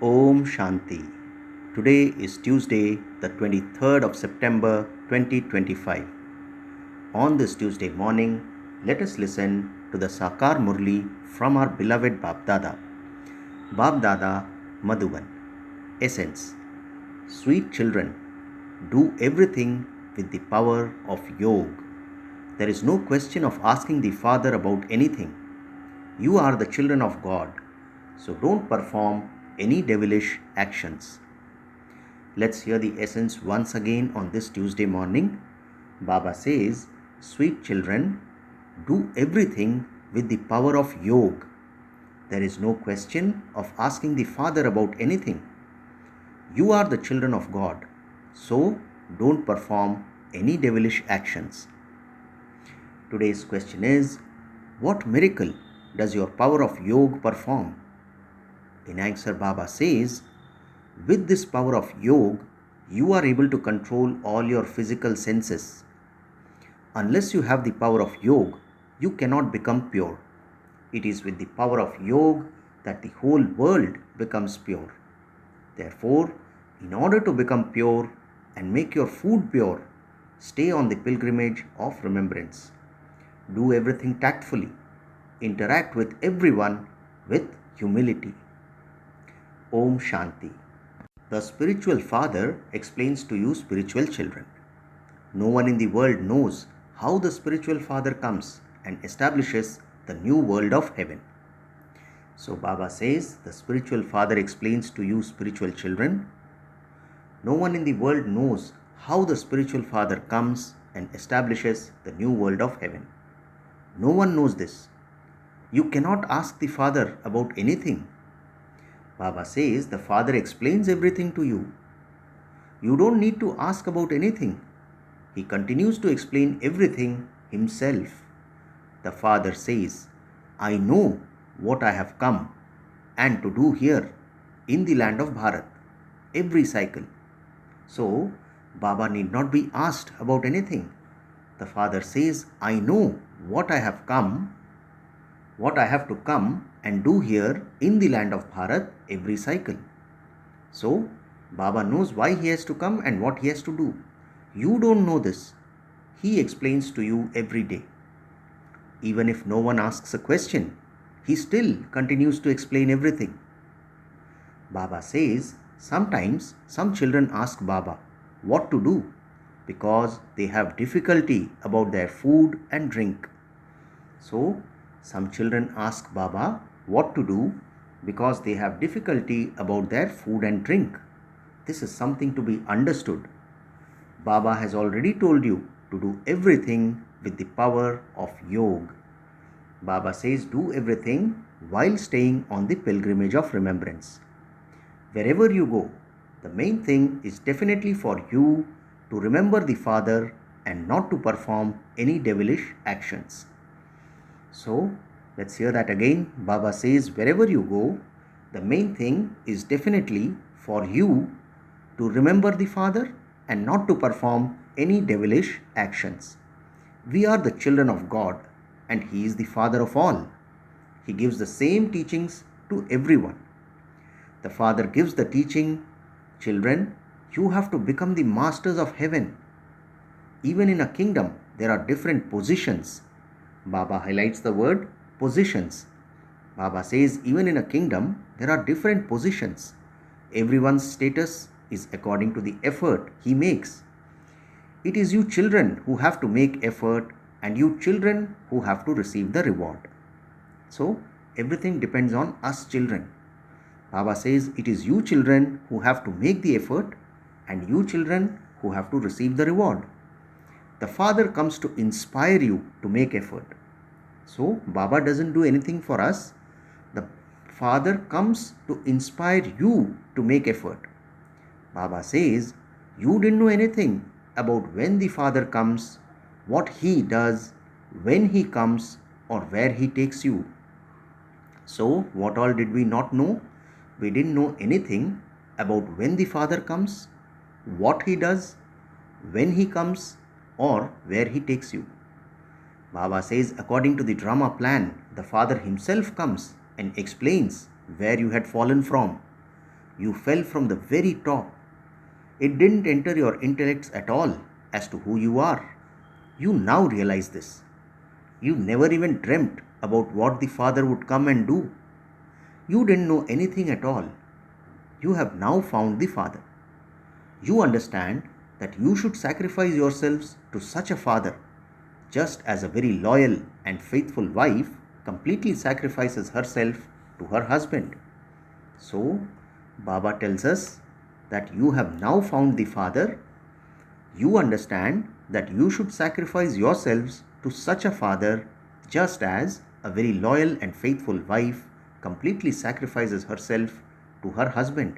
Om Shanti. Today is Tuesday, the 23rd of September 2025. On this Tuesday morning, let us listen to the Sakar Murli from our beloved Bab Dada. Bab Dada Madhuban. Essence. Sweet children, do everything with the power of Yoga. There is no question of asking the Father about anything. You are the children of God, so don't perform any devilish actions. Let's hear the essence once again on this Tuesday morning. Baba says, sweet children, do everything with the power of Yoga. There is no question of asking the Father about anything. You are the children of God, so don't perform any devilish actions. Today's question is, what miracle does your power of Yoga perform? In answer, Baba says, with this power of Yoga, you are able to control all your physical senses. Unless you have the power of Yoga, you cannot become pure. It is with the power of Yoga that the whole world becomes pure. Therefore, in order to become pure and make your food pure, stay on the pilgrimage of remembrance. Do everything tactfully. Interact with everyone with humility. Om Shanti. The spiritual father explains to you spiritual children. No one in the world knows how the spiritual father comes and establishes the new world of heaven. So Baba says, the spiritual father explains to you spiritual children. No one in the world knows how the spiritual father comes and establishes the new world of heaven. No one knows this. You cannot ask the Father about anything. Baba says the Father explains everything to you. You don't need to ask about anything. He continues to explain everything himself. The Father says, I know what I have come and to do here in the land of Bharat, every cycle. So, Baba need not be asked about anything. The Father says, I know what I have to come and do here in the land of Bharat every cycle. So, Baba knows why he has to come and what he has to do. You don't know this. He explains to you every day. Even if no one asks a question, he still continues to explain everything. Baba says, sometimes some children ask Baba what to do because they have difficulty about their food and drink. So, some children ask Baba what to do because they have difficulty about their food and drink. This is something to be understood. Baba has already told you to do everything with the power of Yoga. Baba says do everything while staying on the pilgrimage of remembrance. Wherever you go, the main thing is definitely for you to remember the Father and not to perform any devilish actions. So, let's hear that again. Baba says, wherever you go, the main thing is definitely for you to remember the Father and not to perform any devilish actions. We are the children of God and He is the Father of all. He gives the same teachings to everyone. The Father gives the teaching, children, you have to become the masters of heaven. Even in a kingdom, there are different positions. Baba highlights the word positions. Baba says even in a kingdom, there are different positions. Everyone's status is according to the effort he makes. It is you children who have to make effort and you children who have to receive the reward. So, everything depends on us children. Baba says it is you children who have to make the effort and you children who have to receive the reward. The Father comes to inspire you to make effort. So, Baba doesn't do anything for us. The Father comes to inspire you to make effort. Baba says, you didn't know anything about when the Father comes, what He does, when He comes, or where He takes you. So, what all did we not know? We didn't know anything about when the Father comes, what He does, when He comes, or where He takes you. Baba says, according to the drama plan, the Father Himself comes and explains where you had fallen from. You fell from the very top. It didn't enter your intellects at all as to who you are. You now realize this. You never even dreamt about what the Father would come and do. You didn't know anything at all. You have now found the Father. You understand that you should sacrifice yourselves to such a Father, just as a very loyal and faithful wife completely sacrifices herself to her husband. So, Baba tells us that you have now found the Father. You understand that you should sacrifice yourselves to such a Father, just as a very loyal and faithful wife completely sacrifices herself to her husband.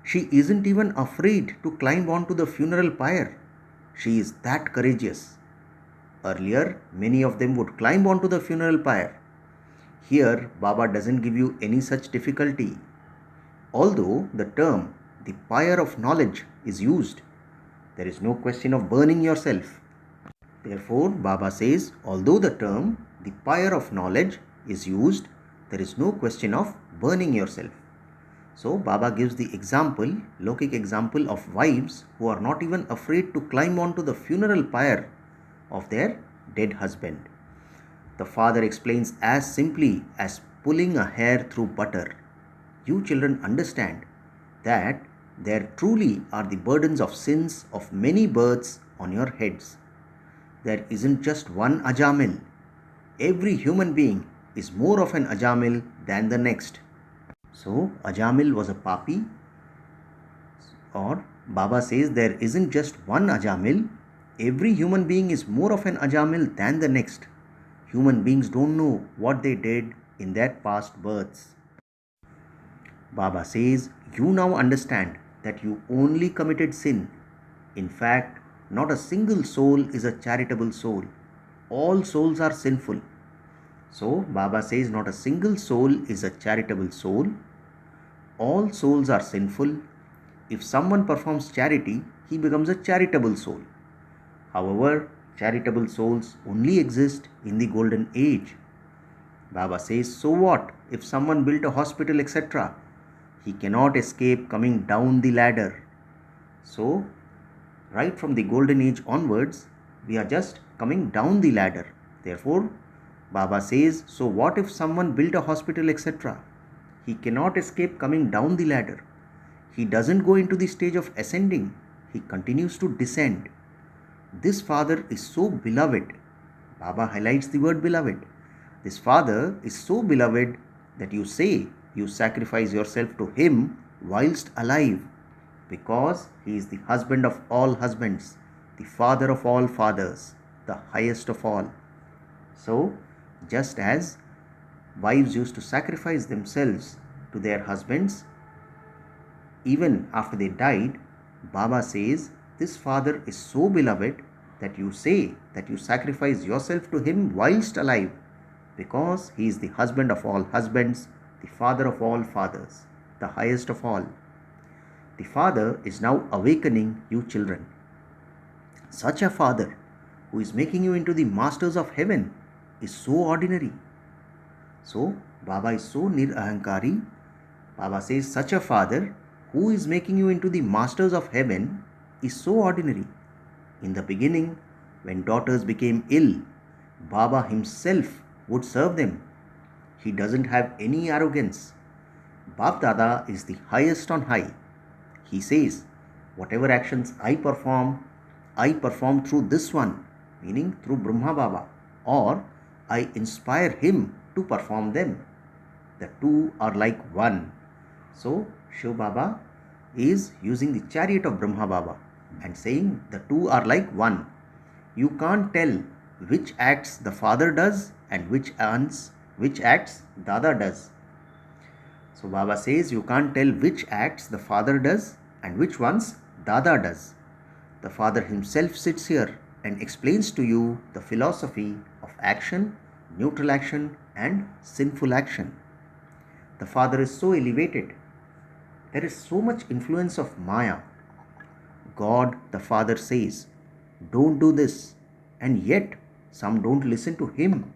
She isn't even afraid to climb onto the funeral pyre. She is that courageous. Earlier, many of them would climb onto the funeral pyre. Here, Baba doesn't give you any such difficulty. Although the term, the pyre of knowledge, is used, there is no question of burning yourself. Therefore, Baba says, although the term, the pyre of knowledge, is used, there is no question of burning yourself. So, Baba gives the example, Lokic example of wives who are not even afraid to climb onto the funeral pyre of their dead husband. The Father explains as simply as pulling a hair through butter. You children understand that there truly are the burdens of sins of many births on your heads. There isn't just one Ajamil. Every human being is more of an Ajamil than the next. So, Ajamil was a papi, or Baba says there isn't just one Ajamil. Every human being is more of an Ajamil than the next. Human beings don't know what they did in their past births. Baba says, you now understand that you only committed sin. In fact, not a single soul is a charitable soul. All souls are sinful. So, Baba says not a single soul is a charitable soul. All souls are sinful. If someone performs charity, he becomes a charitable soul. However, charitable souls only exist in the golden age. Baba says, so what if someone built a hospital, etc.? He cannot escape coming down the ladder. So, right from the golden age onwards, we are just coming down the ladder. Therefore, Baba says, so what if someone built a hospital, etc.? He cannot escape coming down the ladder. He doesn't go into the stage of ascending. He continues to descend. This Father is so beloved. Baba highlights the word beloved. This Father is so beloved that you say you sacrifice yourself to Him whilst alive, because He is the husband of all husbands, the Father of all fathers, the highest of all. So, just as wives used to sacrifice themselves to their husbands even after they died, Baba says this Father is so beloved that you say that you sacrifice yourself to Him whilst alive, because He is the husband of all husbands, the Father of all fathers, the highest of all. The Father is now awakening you children. Such a Father who is making you into the masters of heaven is so ordinary. So, Baba is so nirahankari. Baba says such a Father who is making you into the masters of heaven is so ordinary. In the beginning, when daughters became ill, Baba himself would serve them. He doesn't have any arrogance. Bap Dada is the highest on high. He says, whatever actions I perform through this one, meaning through Brahma Baba, or I inspire him to perform them. The two are like one. So, Shiv Baba is using the chariot of Brahma Baba and saying the two are like one. You can't tell which acts the Father does and which acts Dada does. So Baba says you can't tell which acts the Father does and which ones Dada does. The Father himself sits here and explains to you the philosophy of action, neutral action and sinful action. The Father is so elevated. There is so much influence of Maya. God the Father says, don't do this, and yet some don't listen to Him.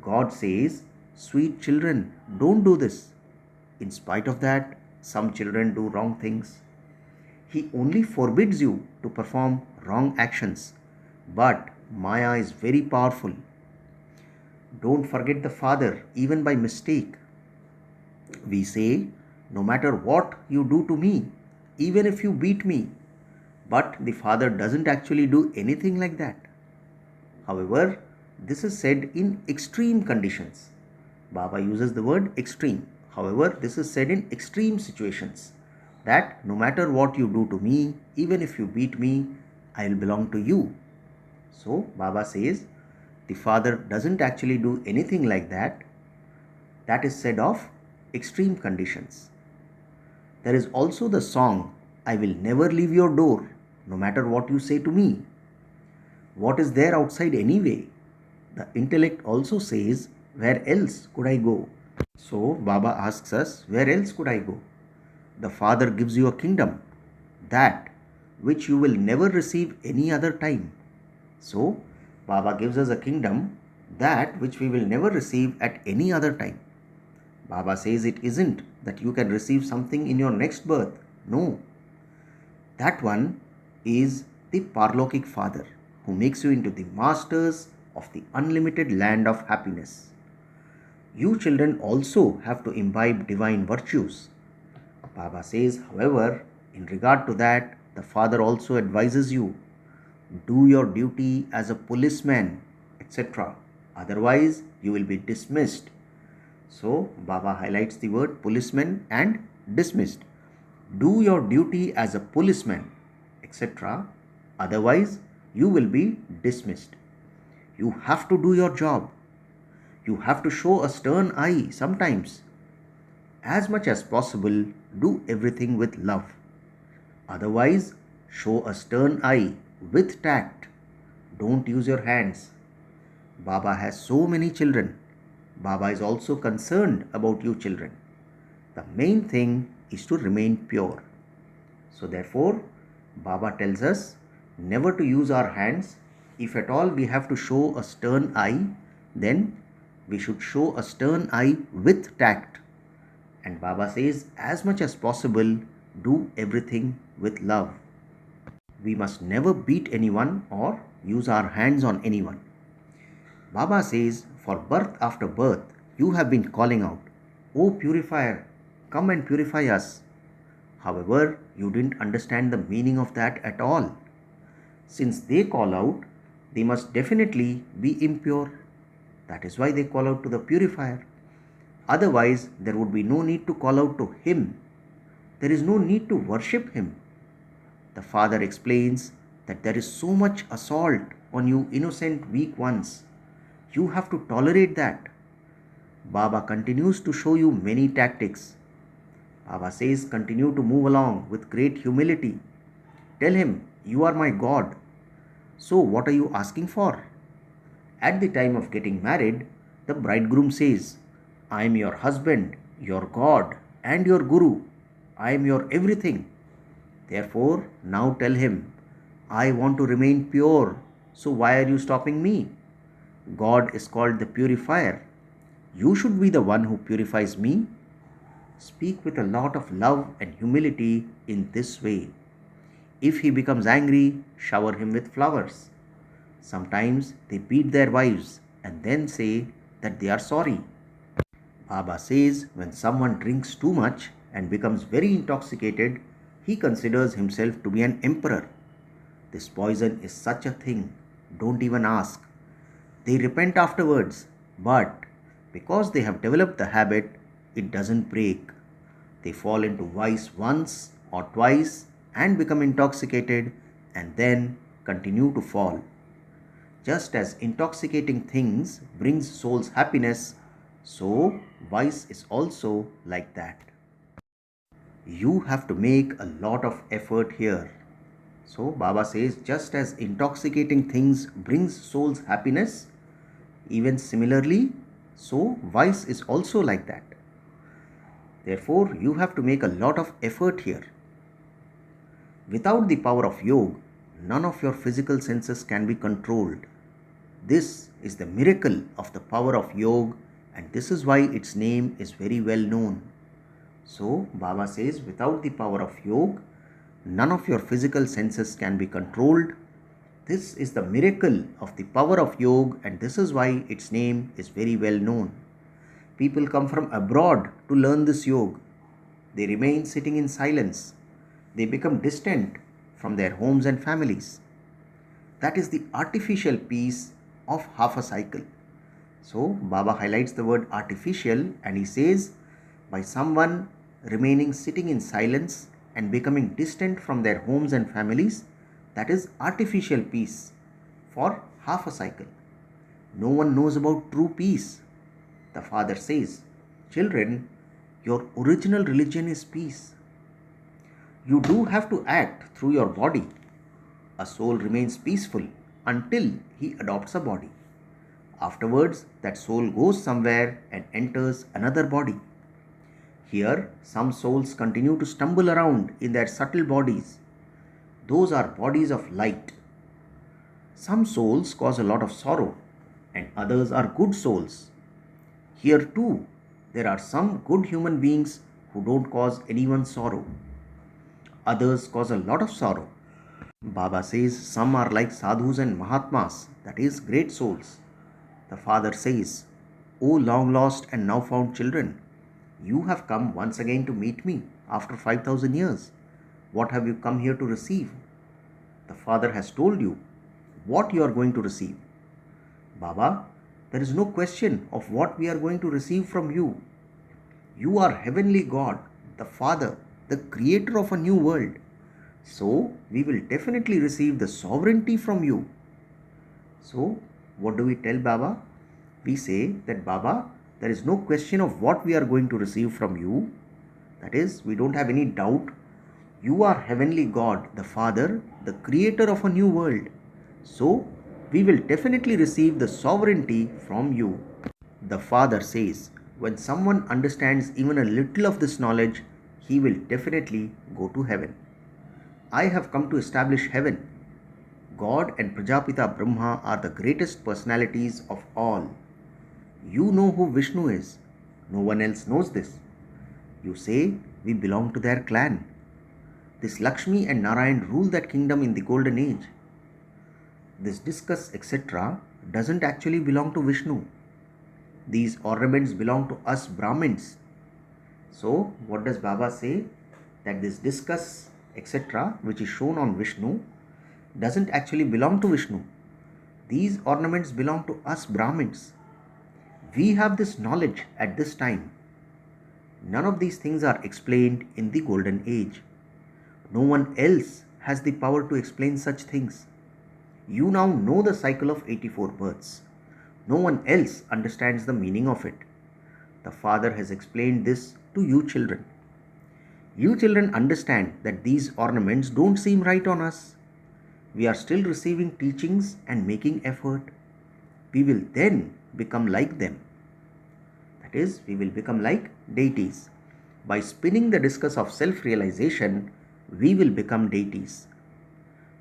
God says, sweet children, don't do this. In spite of that, some children do wrong things. He only forbids you to perform wrong actions. But Maya is very powerful. Don't forget the Father even by mistake. We say, no matter what you do to me, even if you beat me, but the Father doesn't actually do anything like that. However, this is said in extreme conditions. Baba uses the word extreme. However, this is said in extreme situations that no matter what you do to me, even if you beat me, I will belong to you. So, Baba says the Father doesn't actually do anything like that. That is said of extreme conditions. There is also the song, I will never leave your door, no matter what you say to me. What is there outside anyway? The intellect also says, where else could I go? So Baba asks us, where else could I go? The Father gives you a kingdom, that which you will never receive any other time. So Baba gives us a kingdom, that which we will never receive at any other time. Baba says it isn't that you can receive something in your next birth. No. That one is the Parlokic Father, who makes you into the masters of the unlimited land of happiness. You children also have to imbibe divine virtues. Baba says, however, in regard to that, the Father also advises you, do your duty as a policeman, etc. Otherwise, you will be dismissed. So, Baba highlights the word policeman and dismissed. Do your duty as a policeman, etc. Otherwise, you will be dismissed. You have to do your job. You have to show a stern eye sometimes. As much as possible, do everything with love. Otherwise, show a stern eye with tact. Don't use your hands. Baba has so many children. Baba is also concerned about you children. The main thing is to remain pure. So therefore, Baba tells us never to use our hands. If at all we have to show a stern eye, then we should show a stern eye with tact. And Baba says, as much as possible, do everything with love. We must never beat anyone or use our hands on anyone. Baba says, for birth after birth, you have been calling out, O purifier, come and purify us. However, you didn't understand the meaning of that at all. Since they call out, they must definitely be impure. That is why they call out to the purifier. Otherwise, there would be no need to call out to him. There is no need to worship him. The Father explains that there is so much assault on you innocent weak ones. You have to tolerate that. Baba continues to show you many tactics. Baba says, continue to move along with great humility. Tell him, you are my God. So what are you asking for? At the time of getting married, the bridegroom says, I am your husband, your God, and your Guru. I am your everything. Therefore, now tell him, I want to remain pure. So why are you stopping me? God is called the purifier. You should be the one who purifies me. Speak with a lot of love and humility in this way. If he becomes angry, shower him with flowers. Sometimes they beat their wives and then say that they are sorry. Baba says when someone drinks too much and becomes very intoxicated, he considers himself to be an emperor. This poison is such a thing. Don't even ask. They repent afterwards, but because they have developed the habit, it doesn't break. They fall into vice once or twice and become intoxicated and then continue to fall. Just as intoxicating things brings soul's happiness, so vice is also like that. You have to make a lot of effort here. So Baba says just as intoxicating things brings soul's happiness, even similarly, so vice is also like that. Therefore, you have to make a lot of effort here. Without the power of yoga, none of your physical senses can be controlled. This is the miracle of the power of yoga, and this is why its name is very well known. So, Baba says, without the power of yoga, none of your physical senses can be controlled. This is the miracle of the power of yoga, and this is why its name is very well known. People come from abroad to learn this yoga. They remain sitting in silence. They become distant from their homes and families. That is the artificial peace of half a cycle. So, Baba highlights the word artificial and he says, by someone remaining sitting in silence and becoming distant from their homes and families, that is artificial peace for half a cycle. No one knows about true peace. The Father says, children, your original religion is peace. You do have to act through your body. A soul remains peaceful until he adopts a body. Afterwards, that soul goes somewhere and enters another body. Here, some souls continue to stumble around in their subtle bodies. Those are bodies of light. Some souls cause a lot of sorrow, and others are good souls. Here too, there are some good human beings who don't cause anyone sorrow. Others cause a lot of sorrow. Baba says some are like sadhus and mahatmas, that is, great souls. The Father says, O long lost and now found children, you have come once again to meet me after 5,000 years. What have you come here to receive? The Father has told you what you are going to receive. Baba, there is no question of what we are going to receive from you. You are heavenly God, the Father, the creator of a new world. So, we will definitely receive the sovereignty from you. So, what do we tell Baba? We say that Baba, there is no question of what we are going to receive from you. That is, we don't have any doubt. You are heavenly God, the Father, the creator of a new world. So, we will definitely receive the sovereignty from you. The Father says, when someone understands even a little of this knowledge, he will definitely go to heaven. I have come to establish heaven. God and Prajapita Brahma are the greatest personalities of all. You know who Vishnu is. No one else knows this. You say we belong to their clan. This Lakshmi and Narayan rule that kingdom in the golden age. This discus, etc., doesn't actually belong to Vishnu. These ornaments belong to us Brahmins. So, what does Baba say? That this discus, etc., which is shown on Vishnu, doesn't actually belong to Vishnu. These ornaments belong to us Brahmins. We have this knowledge at this time. None of these things are explained in the golden age. No one else has the power to explain such things. You now know the cycle of 84 births. No one else understands the meaning of it. The Father has explained this to you children. You children understand that these ornaments don't seem right on us. We are still receiving teachings and making effort. We will then become like them. That is, we will become like deities. By spinning the discus of self-realization, we will become deities.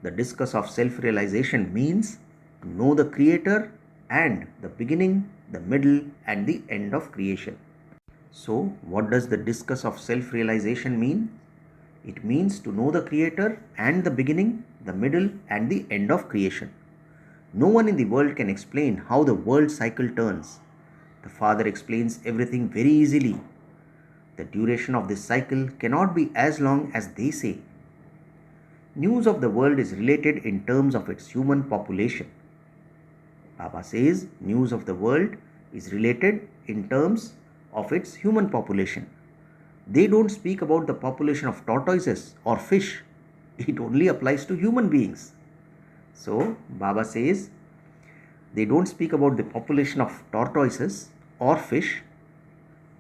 The discus of self-realization means to know the Creator and the beginning, the middle, and the end of creation. So, what does the discus of self-realization mean? It means to know the Creator and the beginning, the middle, and the end of creation. No one in the world can explain how the world cycle turns. The Father explains everything very easily. The duration of this cycle cannot be as long as they say. News of the world is related in terms of its human population. Baba says news of the world is related in terms of its human population. They don't speak about the population of tortoises or fish. It only applies to human beings. So, Baba says they don't speak about the population of tortoises or fish.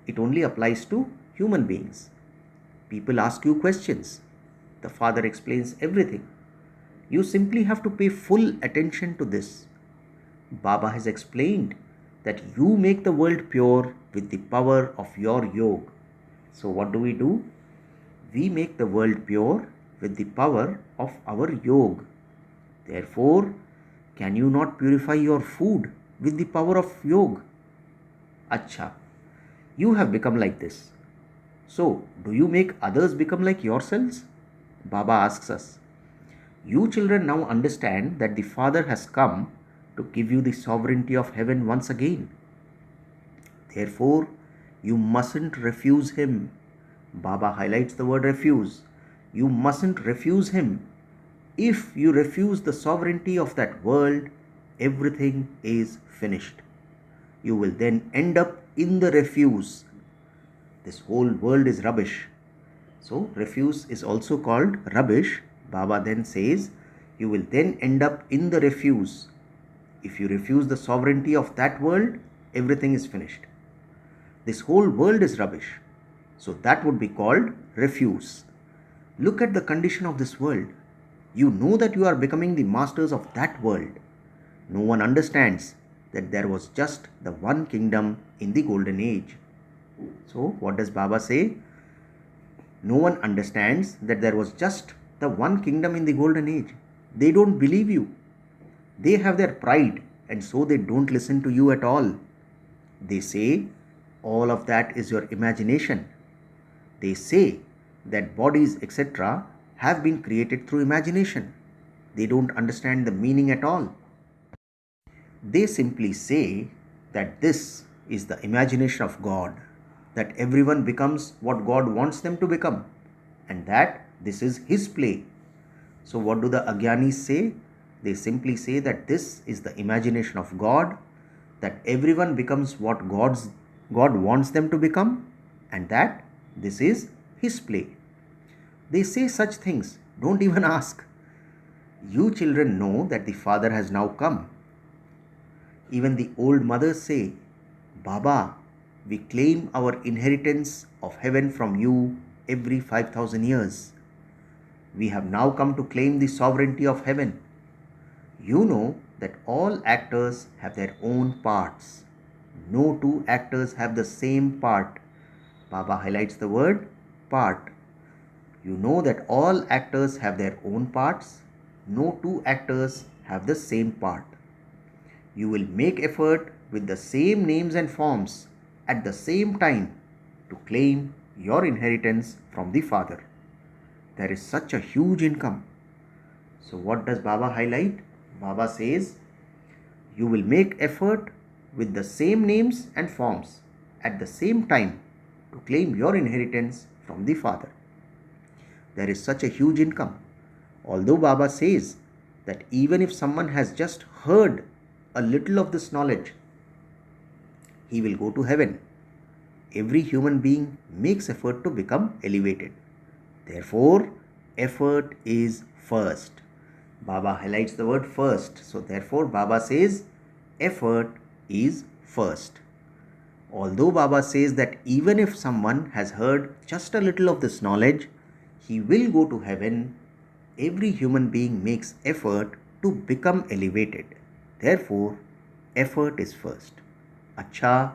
It only applies to human beings. People ask you questions. The Father explains everything. You simply have to pay full attention to this. Baba has explained that you make the world pure with the power of your yoga. So what do? We make the world pure with the power of our yoga. Therefore, can you not purify your food with the power of yoga? Acha, you have become like this. So, do you make others become like yourselves? Baba asks us. You children now understand that the Father has come to give you the sovereignty of heaven once again. Therefore, you mustn't refuse Him. Baba highlights the word refuse. You mustn't refuse Him. If you refuse the sovereignty of that world, everything is finished. You will then end up in the refuse. This whole world is rubbish. So, refuse is also called rubbish. Baba then says, you will then end up in the refuse. If you refuse the sovereignty of that world, everything is finished. This whole world is rubbish. So, that would be called refuse. Look at the condition of this world. You know that you are becoming the masters of that world. No one understands that there was just the one kingdom in the golden age. So, what does Baba say? No one understands that there was just the one kingdom in the golden age. They don't believe you. They have their pride, and so they don't listen to you at all. They say all of that is your imagination. They say that bodies, etc., have been created through imagination. They don't understand the meaning at all. They simply say that this is the imagination of God, that everyone becomes what God wants them to become, and that this is His play. So, what do the Agyanis say? They simply say that this is the imagination of God, that everyone becomes what God wants them to become, and that this is His play. They say such things. Don't even ask. You children know that the Father has now come. Even the old mothers say, Baba, we claim our inheritance of heaven from you every 5,000 years. We have now come to claim the sovereignty of heaven. You know that all actors have their own parts. No two actors have the same part. Baba highlights the word part. You know that all actors have their own parts. No two actors have the same part. You will make effort with the same names and forms at the same time to claim your inheritance from the Father. There is such a huge income. So, what does Baba highlight? Baba says, you will make effort with the same names and forms at the same time to claim your inheritance from the Father. There is such a huge income. Although Baba says that even if someone has just heard a little of this knowledge, he will go to heaven. Every human being makes effort to become elevated. Therefore, effort is first. Baba highlights the word first. So, therefore, Baba says effort is first. Although Baba says that even if someone has heard just a little of this knowledge, he will go to heaven, every human being makes effort to become elevated. Therefore, effort is first. Acha,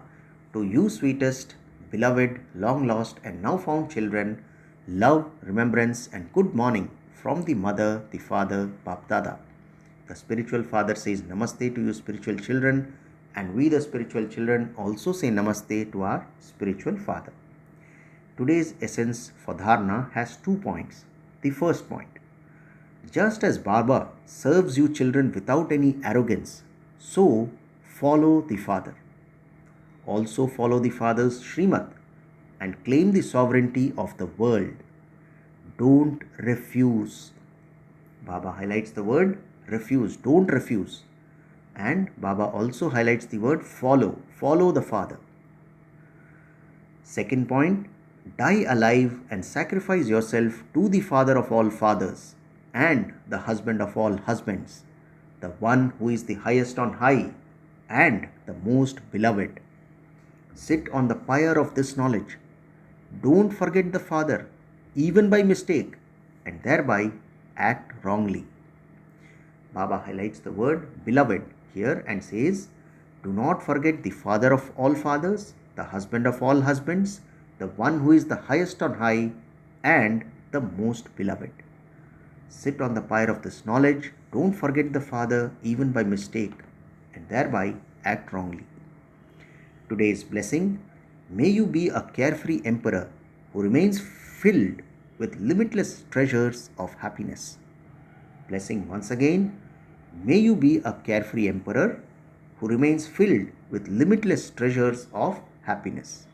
to you sweetest, beloved, long lost and now found children, love, remembrance and good morning from the mother, the father, Bap Dada. The spiritual father says namaste to you spiritual children, and we the spiritual children also say namaste to our spiritual father. Today's essence for dharana has 2 points. The first point, just as Baba serves you children without any arrogance, so follow the Father. Also follow the Father's Srimad and claim the sovereignty of the world. Don't refuse. Baba highlights the word refuse. Don't refuse. And Baba also highlights the word follow. Follow the Father. Second point, die alive and sacrifice yourself to the Father of all fathers and the husband of all husbands, the one who is the highest on high and the most beloved. Sit on the pyre of this knowledge. Don't forget the Father, even by mistake, and thereby act wrongly. Baba highlights the word beloved here and says, do not forget the Father of all fathers, the husband of all husbands, the one who is the highest on high and the most beloved. Sit on the pyre of this knowledge, don't forget the Father even by mistake, and thereby act wrongly. Today's blessing, may you be a carefree emperor who remains filled with limitless treasures of happiness. Blessing once again, may you be a carefree emperor who remains filled with limitless treasures of happiness.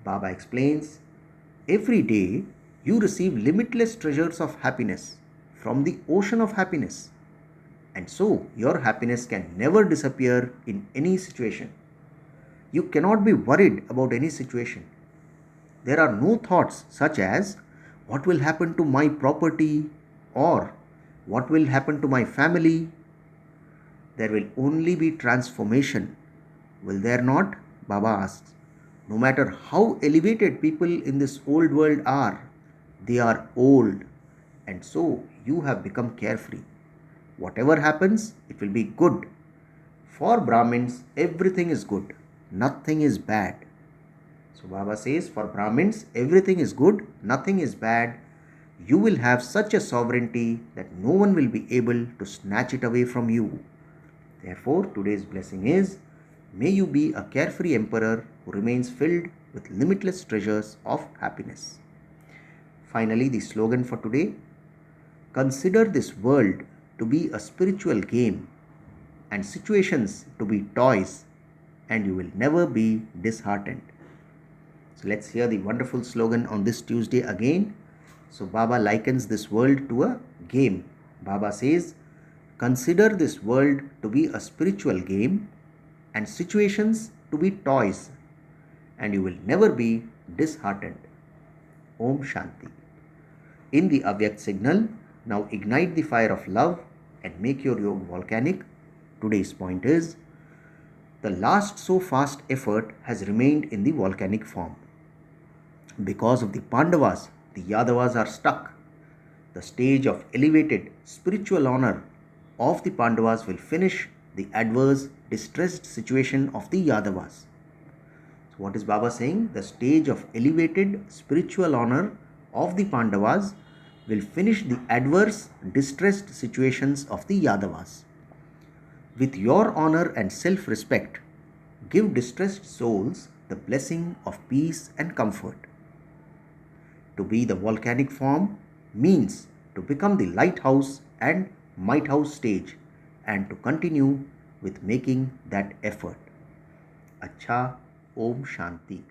Baba explains, every day you receive limitless treasures of happiness from the ocean of happiness, and so your happiness can never disappear in any situation. You cannot be worried about any situation. There are no thoughts such as what will happen to my property or what will happen to my family. There will only be transformation. Will there not? Baba asks. No matter how elevated people in this old world are, they are old, and so you have become carefree. Whatever happens, it will be good. For Brahmins, everything is good, nothing is bad. So Baba says, for Brahmins, everything is good, nothing is bad. You will have such a sovereignty that no one will be able to snatch it away from you. Therefore, today's blessing is, may you be a carefree emperor who remains filled with limitless treasures of happiness. Finally, the slogan for today, consider this world to be a spiritual game and situations to be toys, and you will never be disheartened. So let's hear the wonderful slogan on this Tuesday again. So Baba likens this world to a game. Baba says, consider this world to be a spiritual game and situations to be toys, and you will never be disheartened. Om Shanti. In the Avyakt signal, now ignite the fire of love and make your yoga volcanic. Today's point is, the last so fast effort has remained in the volcanic form. Because of the Pandavas, the Yadavas are stuck. The stage of elevated spiritual honor of the Pandavas will finish the adverse, distressed situation of the Yadavas. So what is Baba saying? The stage of elevated spiritual honor of the Pandavas will finish the adverse, distressed situations of the Yadavas. With your honor and self-respect, give distressed souls the blessing of peace and comfort. To be the volcanic form means to become the lighthouse and might house stage and to continue with making that effort. Acha, Om Shanti.